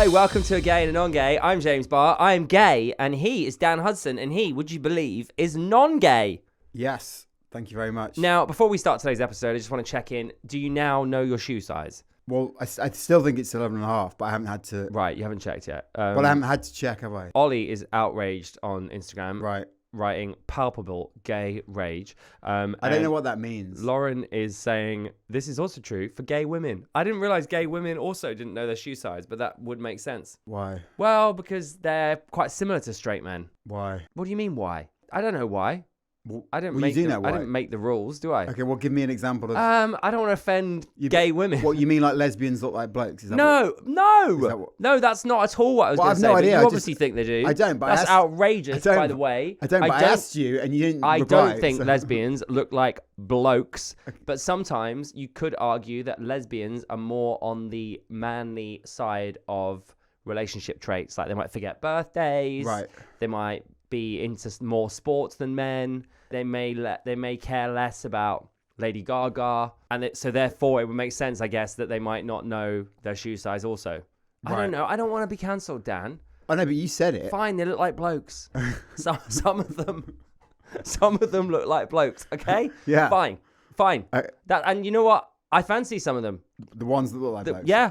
Hello, welcome to A Gay A NonGay. I'm James Barr. I am gay, and he is Dan Hudson, and he, would you believe, is non-gay. Yes, thank you very much. Now, before we start today's episode, I just want to check in. Do you now know your shoe size? Well, I still think it's 11.5, but I haven't had to... Right, you haven't checked yet. Well, I haven't had to check, have I? Ollie is outraged on Instagram. Right. Writing palpable gay rage. I don't know what that means. Lauren is saying, this is also true for gay women. I didn't realize gay women also didn't know their shoe size, but that would make sense. Why? Well, because they're quite similar to straight men. Why? What do you mean, why? I don't know why. Well, I didn't you do know why. I didn't make the rules, do I? Okay, well, give me an example of... I don't want to offend gay women. What, you mean like lesbians look like blokes? Is that No. No, that's not at all what I was going to say. I have no idea. You obviously think they do. I don't, but that's outrageous, by the way. I don't, but I asked you and you didn't reply. I don't think lesbians look like blokes, but sometimes you could argue that lesbians are more on the manly side of relationship traits. Like they might forget birthdays. Right. They might be into more sports than men. They may care less about Lady Gaga, and so therefore it would make sense, I guess, that they might not know their shoe size also. Right. I don't know. I don't want to be cancelled, Dan. I know, but you said it. Fine, they look like blokes. some of them look like blokes. Okay. Yeah. Fine. And you know what? I fancy some of them. The ones that look like blokes. Yeah.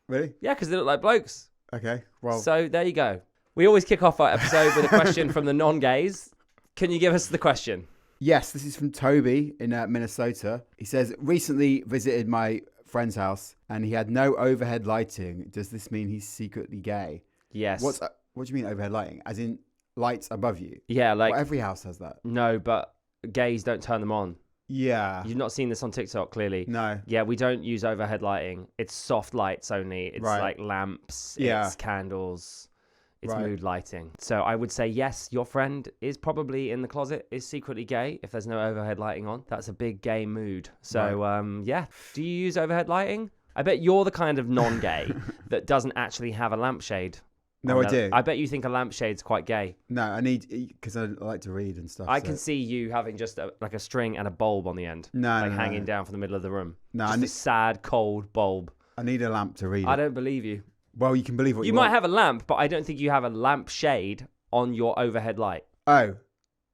Really? Yeah, because they look like blokes. Okay. Well. So there you go. We always kick off our episode with a question from the non-gays. Can you give us the question? Yes, this is from Toby in Minnesota. He says, recently visited my friend's house and he had no overhead lighting. Does this mean he's secretly gay? Yes. What do you mean overhead lighting? As in lights above you? Yeah, like... Well, every house has that. No, but gays don't turn them on. Yeah. You've not seen this on TikTok, clearly. No. Yeah, we don't use overhead lighting. It's soft lights only. It's like lamps. Yeah. It's candles. It's mood lighting. So I would say, yes, your friend is probably in the closet, is secretly gay if there's no overhead lighting on. That's a big gay mood. So, yeah. Do you use overhead lighting? I bet you're the kind of non-gay that doesn't actually have a lampshade. No, I do. I bet you think a lampshade's quite gay. No, I need... Because I like to read and stuff. I can see you having just like a string and a bulb on the end. Hanging down from the middle of the room. No, just a sad, cold bulb. I need a lamp to read. I don't believe you. Well, you can believe what you might want. have a lamp, but I don't think you have a lamp shade on your overhead light. Oh.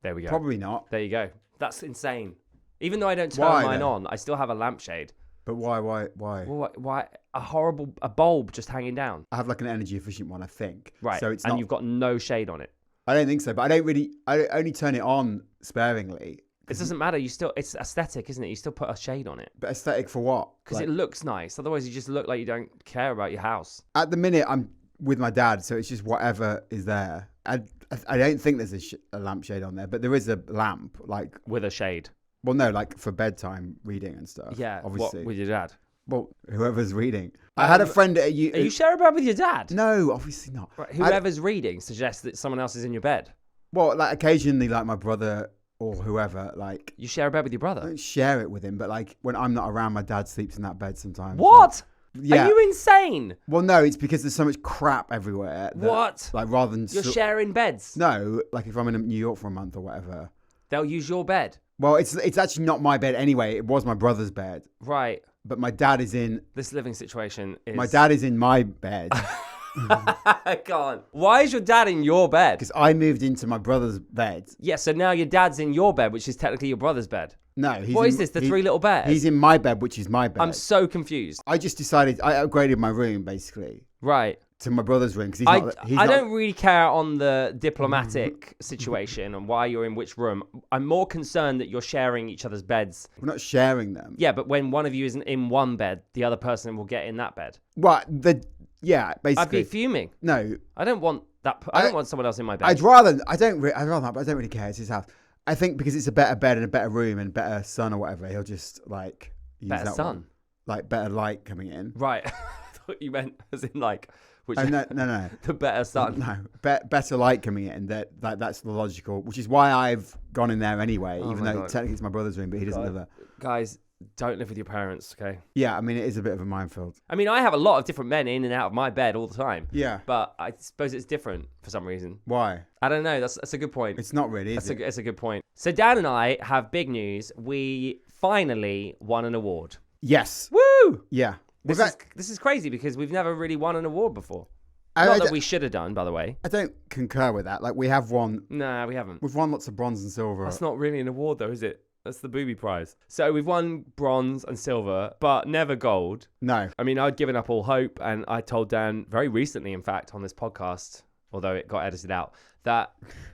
There we go. Probably not. There you go. That's insane. Even though I don't turn mine on, I still have a lampshade. But why? Well, why? A bulb just hanging down. I have like an energy efficient one, I think. Right. So it's and you've got no shade on it. I don't think so, but I only turn it on sparingly. It doesn't matter. It's aesthetic, isn't it? You still put a shade on it. But aesthetic for what? Because it looks nice. Otherwise, you just look like you don't care about your house. At the minute, I'm with my dad, so it's just whatever is there. I don't think there's a lampshade on there, but there is a lamp, like with a shade. Well, no, like for bedtime reading and stuff. Yeah, obviously. What with your dad? Well, whoever's reading. I had a friend at you. Are you sharing a bed with your dad? No, obviously not. Right, whoever's reading suggests that someone else is in your bed. Well, like occasionally, like my brother or whoever, like... You share a bed with your brother? I don't share it with him, but like when I'm not around, my dad sleeps in that bed sometimes. What? Like, yeah. Are you insane? Well, no, it's because there's so much crap everywhere. What? Like rather than... You're sharing beds? No, like if I'm in New York for a month or whatever. They'll use your bed? Well, it's actually not my bed anyway. It was my brother's bed. Right. But my dad is in... This living situation is... My dad is in my bed. I can't. Why is your dad in your bed? Because I moved into my brother's bed. Yeah, so now your dad's in your bed, which is technically your brother's bed. No, What is this? The three little bears? He's in my bed, which is my bed. I'm so confused. I just decided... I upgraded my room, basically. Right. To my brother's room, because I don't really care on the diplomatic situation and why you're in which room. I'm more concerned that you're sharing each other's beds. We're not sharing them. Yeah, but when one of you isn't in one bed, the other person will get in that bed. Well, yeah, basically. I'd be fuming. No, I don't want that. I don't want someone else in my bed. I'd rather that, but I don't really care. It's his house. I think because it's a better bed and a better room and better sun or whatever, he'll just like use better that sun, one. Like better light coming in. Right. I thought you meant as in like. Which, no. The better sun. No, better light coming in. That's the logical, which is why I've gone in there anyway, even though technically it's my brother's room, but he doesn't live there. Guys, don't live with your parents, okay? Yeah, I mean, it is a bit of a minefield. I mean, I have a lot of different men in and out of my bed all the time. Yeah. But I suppose it's different for some reason. Why? I don't know. That's a good point. It's not really, is it? That's a good point. So Dan and I have big news. We finally won an award. Yes. Woo! Yeah. This is crazy because we've never really won an award before. Not that we should have done, by the way. I don't concur with that. Like, we have won. Nah, we haven't. We've won lots of bronze and silver. That's not really an award, though, is it? That's the booby prize. So we've won bronze and silver, but never gold. No. I mean, I'd given up all hope, and I told Dan very recently, in fact, on this podcast, although it got edited out, that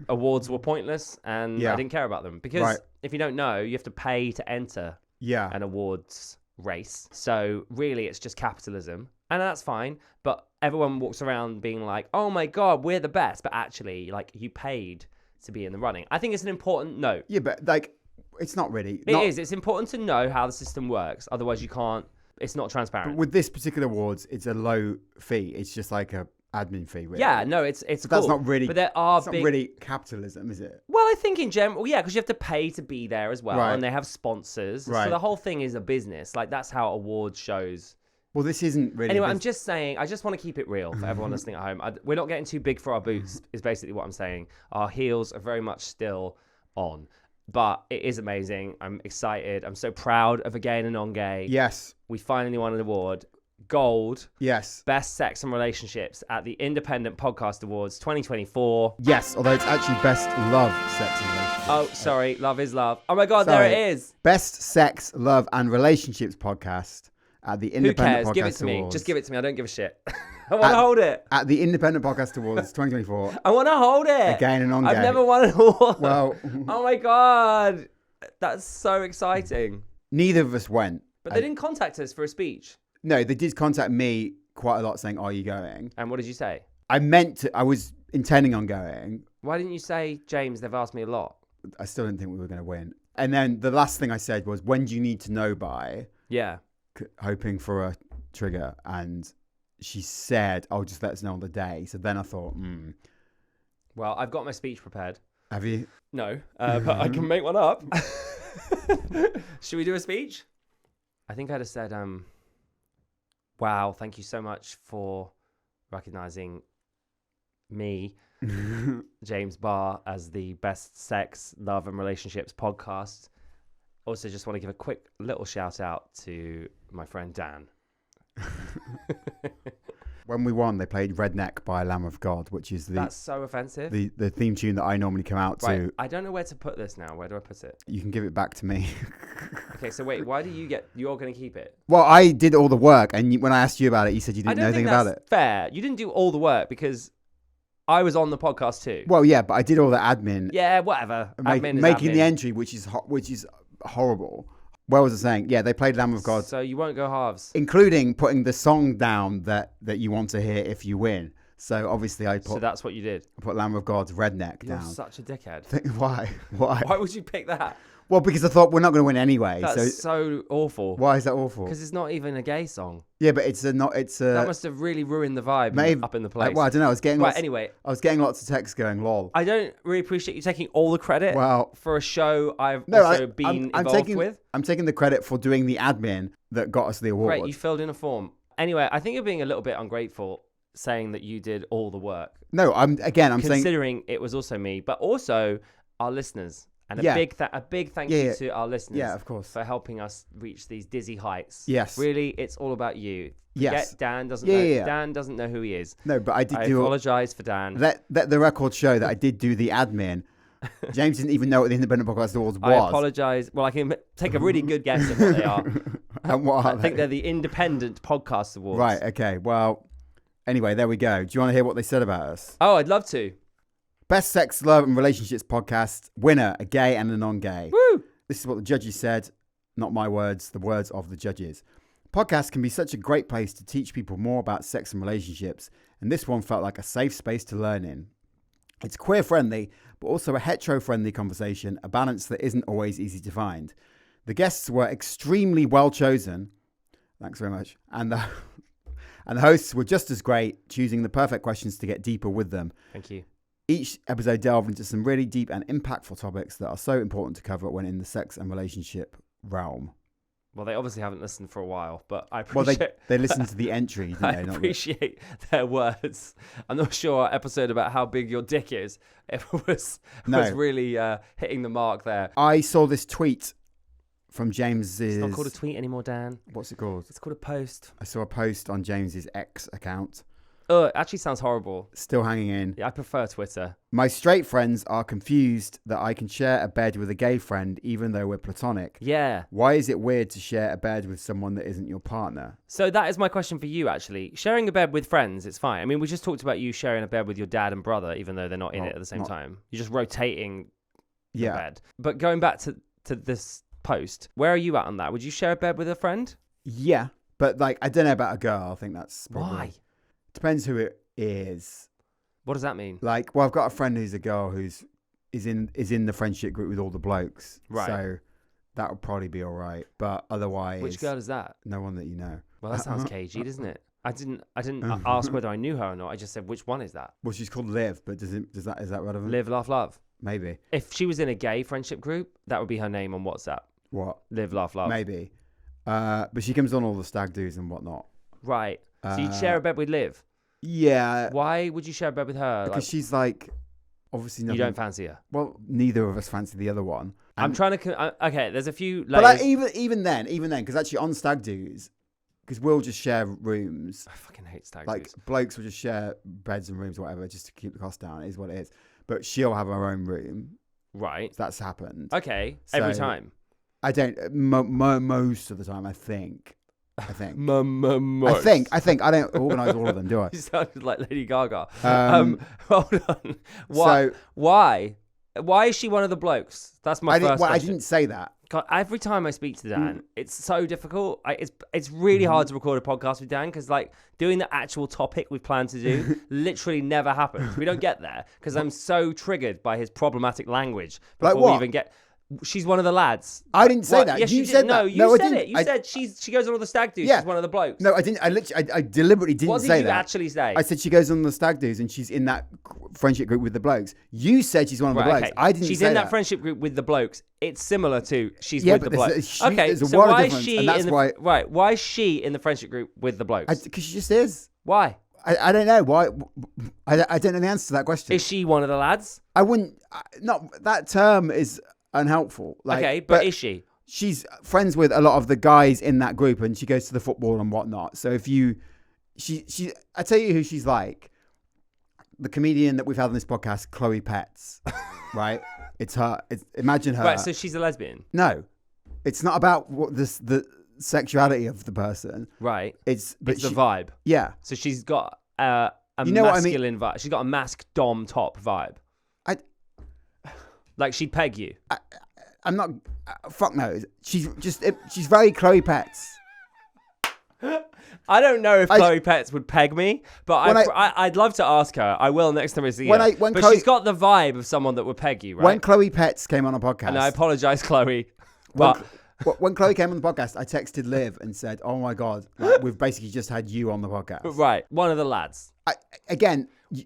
awards were pointless, and I didn't care about them. Because if you don't know, you have to pay to enter an awards race. So really, it's just capitalism. And that's fine. But everyone walks around being like, oh my God, we're the best. But actually, like, you paid to be in the running. I think it's an important note. Yeah, but like, it's not really. It is. It's important to know how the system works. Otherwise, you can't. It's not transparent. But with this particular awards, it's a low fee. It's just like a admin fee, really. Yeah, no, it's but cool. That's not really. But there are it's not really capitalism, is it? Well, I think in general, yeah, because you have to pay to be there as well, and they have sponsors. So the whole thing is a business. Like, that's how awards shows. Well, this isn't really. Anyway, I'm just saying, I just want to keep it real for everyone listening at home. We're not getting too big for our boots, is basically what I'm saying. Our heels are very much still on. But it is amazing. I'm excited. I'm so proud of A Gay and a Non-Gay. Yes. We finally won an award. Gold. Yes. Best Sex and Relationships at the Independent Podcast Awards 2024. Yes, although it's actually Best Love, Sex and Relationships. Oh, sorry. Love is love. Oh my God, there it is. Best Sex, Love and Relationships Podcast at the Independent Podcast Awards. Who cares? Give it to me. Just give it to me. I don't give a shit. I want to hold it. At the Independent Podcast Awards 2024. I want to hold it. A Gay and a Non-Gay. I've never won an award. Well. Oh my God. That's so exciting. Neither of us went. But they didn't contact us for a speech. No, they did contact me quite a lot saying, are you going? And what did you say? I was intending on going. Why didn't you say, James, they've asked me a lot? I still didn't think we were going to win. And then the last thing I said was, when do you need to know by? Yeah. Hoping for a trigger. And she said, "Oh, just let us know on the day." So then I thought, Well, I've got my speech prepared. Have you? No, but I can make one up. Should we do a speech? I think I'd have said, wow, thank you so much for recognizing me, James Barr, as the Best Sex, Love and Relationships podcast. Also, just want to give a quick little shout out to my friend Dan. When we won, they played Redneck by Lamb of God, which is That's so offensive. The theme tune that I normally come out to. I don't know where to put this now. Where do I put it? You can give it back to me. Okay, so wait, why do you're going to keep it? Well, I did all the work, and when I asked you about it, you said you didn't know anything about it. Fair. You didn't do all the work because I was on the podcast too. Well, yeah, but I did all the admin. Yeah, whatever. Making the entry, which is horrible. What was I saying? Yeah, they played Lamb of God. So you won't go halves. Including putting the song down that you want to hear if you win. So obviously So that's what you did? I put Lamb of God's Redneck down. You're such a dickhead. Why? Why would you pick that? Well, because I thought we're not going to win anyway. That's so awful. Why is that awful? Because it's not even a gay song. Yeah, but that must have really ruined the vibe up in the place. Well, I don't know. I was getting lots of texts going, lol. I don't really appreciate you taking all the credit for a show I've been involved with. I'm taking the credit for doing the admin that got us the award. Great, you filled in a form. Anyway, I think you're being a little bit ungrateful saying that you did all the work. No, I'm saying... Considering it was also me, but also our listeners. And a big thank you to our listeners. Yeah, of course. For helping us reach these dizzy heights. Yes. Really, it's all about you. Yes. Dan doesn't know. Dan doesn't know who he is. No, but I apologize for Dan. Let the record show that I did do the admin. James didn't even know what the Independent Podcast Awards was. I apologize. Well, I can take a really good guess at what they are. And what are I think they're the Independent Podcast Awards. Right, okay. Well, anyway, there we go. Do you want to hear what they said about us? Oh, I'd love to. Best Sex, Love and Relationships Podcast, winner, A Gay and a Non-Gay. Woo! This is what the judges said, not my words, the words of the judges. Podcasts can be such a great place to teach people more about sex and relationships, and this one felt like a safe space to learn in. It's queer-friendly, but also a hetero-friendly conversation, a balance that isn't always easy to find. The guests were extremely well chosen. Thanks very much. And the hosts were just as great, choosing the perfect questions to get deeper with them. Thank you. Each episode delved into some really deep and impactful topics that are so important to cover when in the sex and relationship realm. Well, they obviously haven't listened for a while, but I appreciate... Well, they listened to the entry, didn't they? I appreciate their words. I'm not sure our episode about how big your dick is, was really hitting the mark there. I saw this tweet from James's... It's not called a tweet anymore, Dan. What's it called? It's called a post. I saw a post on James's X account. It actually sounds horrible. Still hanging in. Yeah, I prefer Twitter. My straight friends are confused that I can share a bed with a gay friend even though we're platonic. Yeah. Why is it weird to share a bed with someone that isn't your partner? So that is my question for you, actually. Sharing a bed with friends, it's fine. I mean, we just talked about you sharing a bed with your dad and brother, even though they're not in it at the same time. You're just rotating the bed. But going back to this post, where are you at on that? Would you share a bed with a friend? Yeah, but like, I don't know about a girl. I think that's probably... Why? Depends who it is. What does that mean? Like, well, I've got a friend who's a girl who's is in the friendship group with all the blokes. Right. So that would probably be all right. But otherwise, Which girl is that? No one that you know. Well, that sounds cagey, doesn't it? I didn't ask whether I knew her or not. I just said, which one is that? Well, she's called Liv, but is that relevant? Live, laugh, love. Maybe. If she was in a gay friendship group, that would be her name on WhatsApp. What? Live, laugh, love. Maybe. But she comes on all the stag do's and whatnot. Right. So you'd share a bed with Liv? Yeah. Why would you share a bed with her? Because she's like, obviously nothing. You don't fancy her? Well, neither of us fancy the other one. I'm trying to... okay, there's a few layers. But like, even then, because actually on stag do's, because we'll just share rooms. I fucking hate stag like do's. Blokes will just share beds and rooms or whatever just to keep the cost down. It is what it is. But she'll have her own room. Right. That's happened. Okay. Every time. I don't. Most of the time, I think. I don't organise all of them, do I? You sounded like Lady Gaga. Hold on. Why is she one of the blokes? That's my first question. I didn't say that. God, every time I speak to Dan, it's so difficult. It's really hard to record a podcast with Dan because like doing the actual topic we plan to do literally never happens. We don't get there because I'm so triggered by his problematic language before we even get. She's one of the lads. I didn't say that. Yes, you said that. No, you said it. You said she goes on all the stag do's. Yeah. She's one of the blokes. No, I didn't. I deliberately didn't say that. What did you actually say? I said she goes on the stag do's and she's in that friendship group with the blokes. You said she's one of the blokes. Okay. I didn't say that. She's in that friendship group with the blokes. It's similar to she's with the blokes. Okay, so why is she in the why is she in the friendship group with the blokes? Because she just is. Why? I don't know why. I don't know the answer to that question. Is she one of the lads? I wouldn't. Not that term is unhelpful. Like, okay, but is she? She's friends with a lot of the guys in that group, and she goes to the football and whatnot. So if you, I tell you who she's like. The comedian that we've had on this podcast, Chloe Petts, right? It's her. Imagine her. Right. So she's a lesbian. No, it's not about what the sexuality of the person. Right. It's the vibe. Yeah. So she's got a what masculine I mean? vibe. She's got a mask dom top vibe. Like she'd peg you. I'm not. Fuck no. She's very Chloe Petts. I don't know if Chloe Petts would peg me, but I'd love to ask her. I will next time I see her. But she's got the vibe of someone that would peg you, right? When Chloe Petts came on a podcast, and I apologise, Chloe, but when Chloe came on the podcast, I texted Liv and said, "Oh my god, like, we've basically just had you on the podcast." Right, one of the lads.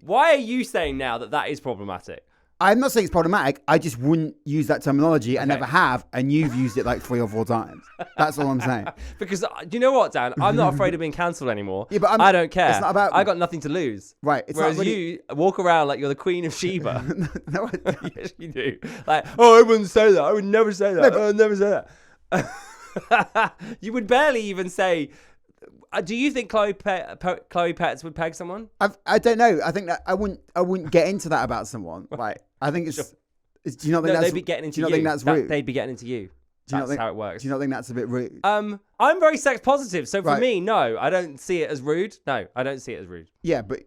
Why are you saying now that is problematic? I'm not saying it's problematic. I just wouldn't use that terminology. Okay. I never have, and you've used it like 3 or 4 times. That's all I'm saying. Because do you know what, Dan? I'm not afraid of being cancelled anymore. Yeah, but I don't care. It's not about. I got nothing to lose. Right. It's Whereas not really... you walk around like you're the Queen of Sheba. No, I don't. Yes, you do. Like, I wouldn't say that. I would never say that. I would never say that. You would barely even say. Do you think Chloe Petts would peg someone? I don't know. I think that I wouldn't get into that about someone. Like, I think it's. Sure. Do you not think they'd be getting into you? Do you not think that's rude? They'd be getting into you. That's how it works. Do you not think that's a bit rude? I'm very sex positive, so for me, no, I don't see it as rude. No, I don't see it as rude. Yeah, but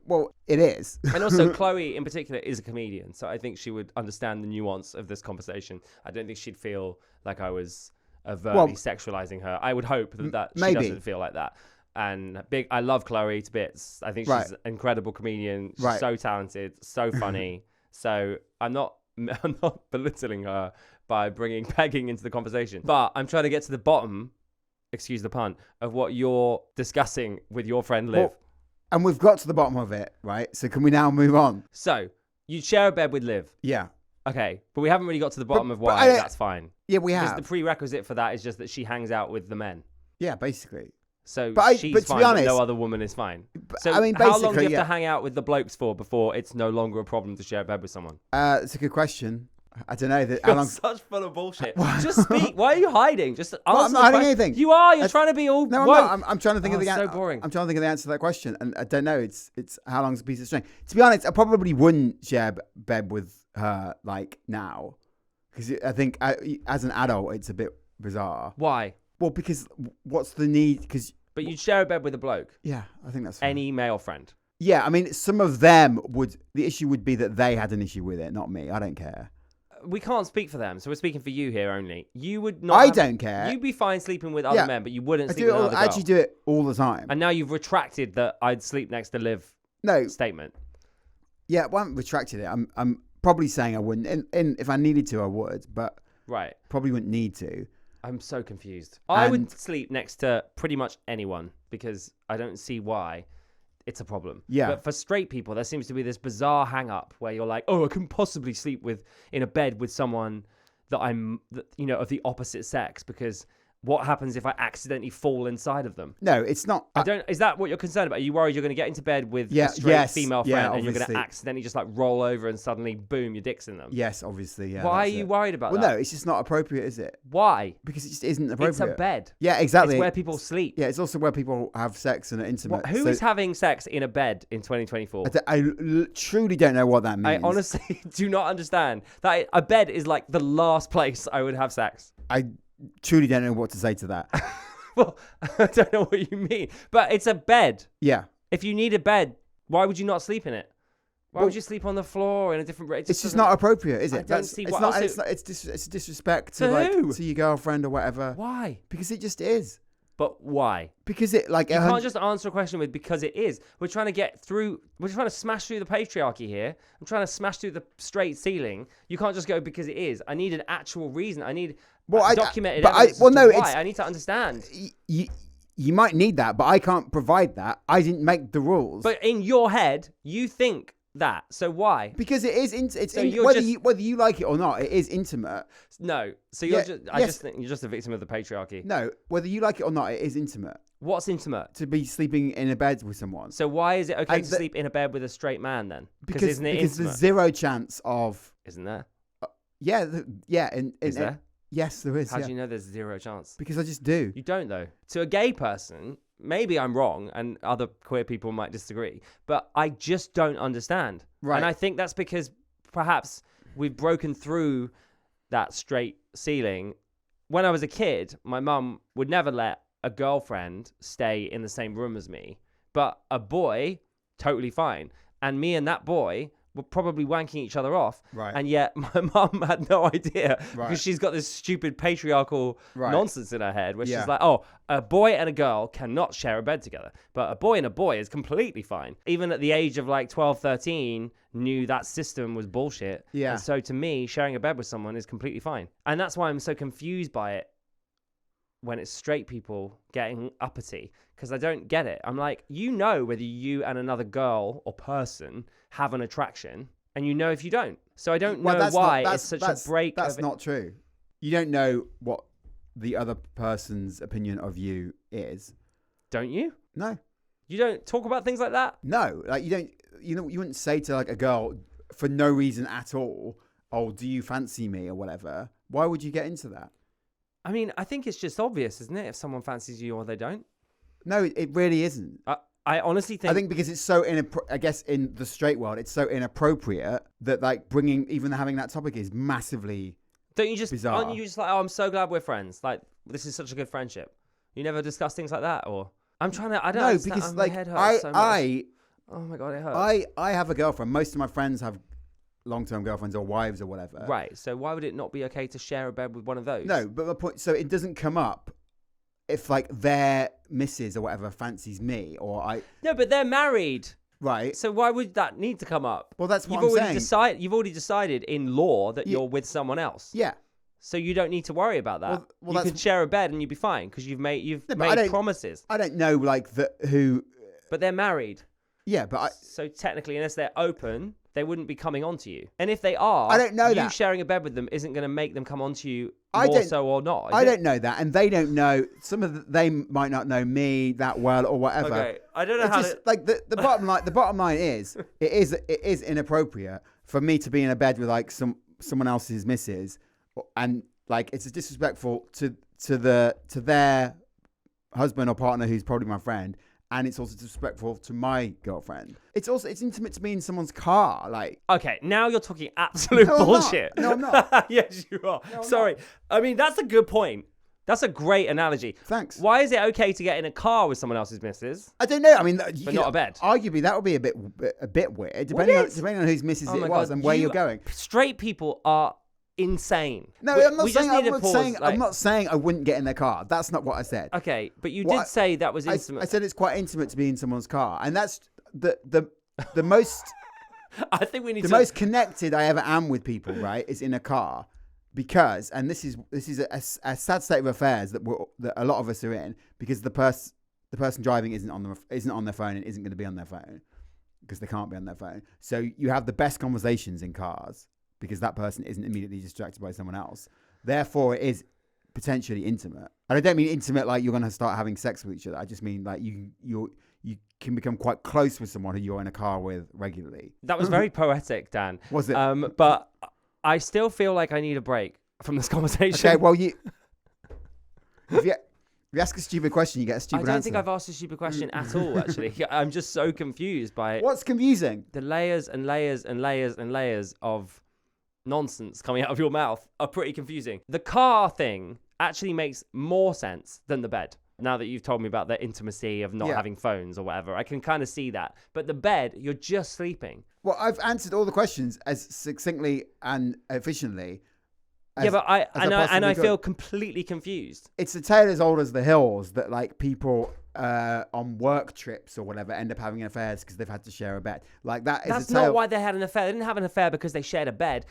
it is. And also, Chloe in particular is a comedian, so I think she would understand the nuance of this conversation. I don't think she'd feel like I was overtly sexualizing her. I would hope that she doesn't feel like that. And I love Chloe to bits. I think she's an incredible comedian. She's so talented, so funny. So I'm not belittling her by bringing pegging into the conversation, but I'm trying to get to the bottom, excuse the pun, of what you're discussing with your friend Liv. And we've got to the bottom of it, right? So can we now move on? So you share a bed with Liv. Yeah. Okay, but we haven't really got to the bottom of why. That's fine. Yeah, we have. Because the prerequisite for that is just that she hangs out with the men. Yeah, basically. So she's but fine, to be honest, but no other woman is fine. So I mean, how long do you have to hang out with the blokes for before it's no longer a problem to share a bed with someone? It's a good question. I don't know. How You're long? such full of bullshit. Just speak. Why are you hiding? Just answer I'm not hiding anything. You are. You're trying to be all. No, I'm woke. not. I'm trying to think of the answer. So boring. I'm trying to think of the answer to that question, and I don't know. It's how long's a piece of string. To be honest, I probably wouldn't share bed with her like now, because I think as an adult, it's a bit bizarre. Why? Well, because what's the need? But you'd share a bed with a bloke. Yeah, I think that's fine. Any male friend. Yeah, I mean, some of them would. The issue would be that they had an issue with it, not me. I don't care. We can't speak for them, so we're speaking for you here only. You would not. I don't care. You'd be fine sleeping with other men, but you wouldn't sleep with another girl. I actually do it all the time. And now you've retracted that I'd sleep next to Liv. No statement. Yeah, well, I haven't retracted it. I'm probably saying I wouldn't, and if I needed to, I would, but right, probably wouldn't need to. I'm so confused. I would sleep next to pretty much anyone because I don't see why it's a problem. Yeah. But for straight people, there seems to be this bizarre hang up where you're like, oh, I couldn't possibly sleep in a bed with someone that I'm, of the opposite sex, because what happens if I accidentally fall inside of them? No, it's not. Is that what you're concerned about? Are you worried you're going to get into bed with a straight female friend and you're going to accidentally just like roll over and suddenly, boom, your dick's in them? Yes, obviously. Yeah. Why are you worried about that? Well, no, it's just not appropriate, is it? Why? Because it just isn't appropriate. It's a bed. Yeah, exactly. It's where people sleep. Yeah, it's also where people have sex and are intimate. Who is having sex in a bed in 2024? I truly don't know what that means. I honestly do not understand. That a bed is like the last place I would have sex. I truly don't know what to say to that. Well, I don't know what you mean, but it's a bed. Yeah. If you need a bed, why would you not sleep in it? Why would you sleep on the floor in a different? It's just not appropriate, is it? I don't see it's what not. else It's disrespect to who? to your girlfriend or whatever. Why? Because it just is. But why? Because it like you can't just answer a question with because it is. We're trying to get through. We're trying to smash through the patriarchy here. I'm trying to smash through the straight ceiling. You can't just go because it is. I need an actual reason. I need documented evidence. I need to understand. You might need that, but I can't provide that. I didn't make the rules. But in your head, you think that. So why? Because it is. Whether you like it or not, it is intimate. No. So you're I just think you're just a victim of the patriarchy. No. Whether you like it or not, it is intimate. What's intimate? To be sleeping in a bed with someone. So why is it okay to sleep in a bed with a straight man then? Because isn't it intimate? There's zero chance of. Isn't there? Yeah. Is there? Yes, there is. How do you know there's zero chance? Because I just do. You don't, though. To a gay person, maybe I'm wrong and other queer people might disagree, but I just don't understand. Right. And I think that's because perhaps we've broken through that straight ceiling. When I was a kid, my mum would never let a girlfriend stay in the same room as me, but a boy, totally fine. And me and that boy were probably wanking each other off. Right. And yet my mum had no idea right. because she's got this stupid patriarchal right. nonsense in her head where she's like, oh, a boy and a girl cannot share a bed together. But a boy and a boy is completely fine. Even at the age of like 12, 13, knew that system was bullshit. Yeah. And so to me, sharing a bed with someone is completely fine. And that's why I'm so confused by it when it's straight people getting uppity, because I don't get it. I'm like, whether you and another girl or person have an attraction, and if you don't. So I don't know why it's such a break. That's not true. You don't know what the other person's opinion of you is. Don't you? No. You don't talk about things like that? No. Like you don't, you wouldn't say to like a girl for no reason at all, oh, do you fancy me or whatever? Why would you get into that? I mean, I think it's just obvious, isn't it? If someone fancies you or they don't. No, it really isn't. I honestly think... I think because it's so, I guess in the straight world, it's so inappropriate that like having that topic is massively bizarre. Aren't you just like, oh, I'm so glad we're friends. Like, this is such a good friendship. You never discuss things like that? Or I'm trying to... I don't know. Because like, my head hurts so much. Oh my God, it hurts. I have a girlfriend. Most of my friends have long-term girlfriends or wives or whatever. Right. So why would it not be okay to share a bed with one of those? No, but my point... So it doesn't come up if like their missus or whatever fancies me or I... No, but they're married. Right. So why would that need to come up? Well, that's what I'm saying. You've already decided in law that you're with someone else. Yeah. So you don't need to worry about that. Well, you can share a bed and you'd be fine because you've made promises. I don't know like who... But they're married. Yeah, but So technically, unless they're open, they wouldn't be coming on to you. And if they are, I don't know you that. Sharing a bed with them isn't going to make them come on to you so or not. I don't know that. And they don't know, they might not know me that well or whatever. Okay, I don't know like the bottom line is, it is inappropriate for me to be in a bed with like someone else's missus, and like it's disrespectful to their husband or partner who's probably my friend, and it's also disrespectful to my girlfriend. It's intimate to me in someone's car. Like, okay, now you're talking absolute bullshit. No, I'm not. Yes, you are. No, Sorry. I mean, that's a good point. That's a great analogy. Thanks. Why is it okay to get in a car with someone else's missus? I don't know. I mean, but not a bed. Arguably, that would be a bit weird, depending on whose missus it was and where you're going. Straight people are insane. No, I'm not saying I wouldn't get in their car. That's not what I said. Okay, but you did say that was intimate. I said it's quite intimate to be in someone's car, and that's the most. I think we need the most connected I ever am with people. Right, is in a car. Because, and this is a sad state of affairs that a lot of us are in, because the person driving isn't on their phone and isn't going to be on their phone because they can't be on their phone. So you have the best conversations in cars because that person isn't immediately distracted by someone else. Therefore, it is potentially intimate. And I don't mean intimate like you're going to start having sex with each other. I just mean like you can become quite close with someone who you're in a car with regularly. That was very poetic, Dan. Was it? But I still feel like I need a break from this conversation. Okay, well, if you ask a stupid question, you get a stupid answer. I don't think I've asked a stupid question at all, actually. I'm just so confused by it. What's confusing? The layers and layers and layers and layers of nonsense coming out of your mouth are pretty confusing. The car thing actually makes more sense than the bed. Now that you've told me about the intimacy of not having phones or whatever, I can kind of see that. But the bed, you're just sleeping. Well, I've answered all the questions as succinctly and efficiently. But I feel completely confused. It's a tale as old as the hills that like people on work trips or whatever end up having affairs because they've had to share a bed. Like that. That's not why they had an affair. They didn't have an affair because they shared a bed.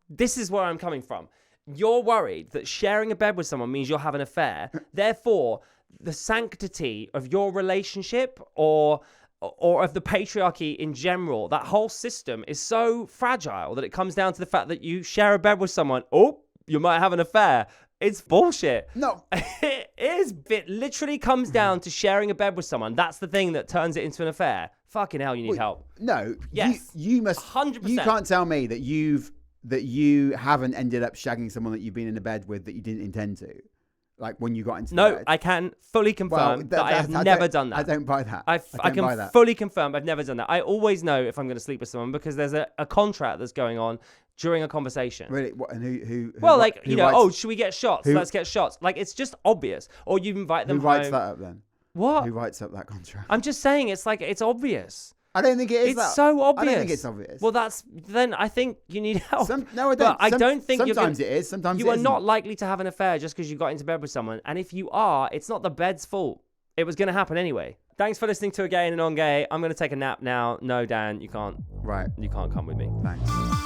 This is where I'm coming from. You're worried that sharing a bed with someone means you'll have an affair. Therefore, the sanctity of your relationship or of the patriarchy in general, that whole system is so fragile that it comes down to the fact that you share a bed with someone. Oh, you might have an affair. It's bullshit. No. It is. It literally comes down to sharing a bed with someone. That's the thing that turns it into an affair. Fucking hell, you need help. No. Yes. You must. 100%. You can't tell me that you haven't ended up shagging someone that you've been in a bed with that you didn't intend to. Like when you got into the bed. I can fully confirm that I have never done that. I don't buy that. I can fully confirm I've never done that. I always know if I'm going to sleep with someone because there's a contract that's going on during a conversation. Really? What, and who well, like, should we get shots? Let's get shots. Like, it's just obvious. Or you invite them home. Who writes that up then? What? Who writes up that contract? I'm just saying it's obvious. I don't think it is. It's so obvious. I don't think it's obvious. Well, then I think you need help. No, I don't. But I don't think sometimes it is. Sometimes you are not likely to have an affair just because you got into bed with someone. And if you are, it's not the bed's fault. It was going to happen anyway. Thanks for listening to A Gay and a Non-Gay. I'm going to take a nap now. No, Dan, you can't. Right. You can't come with me. Thanks.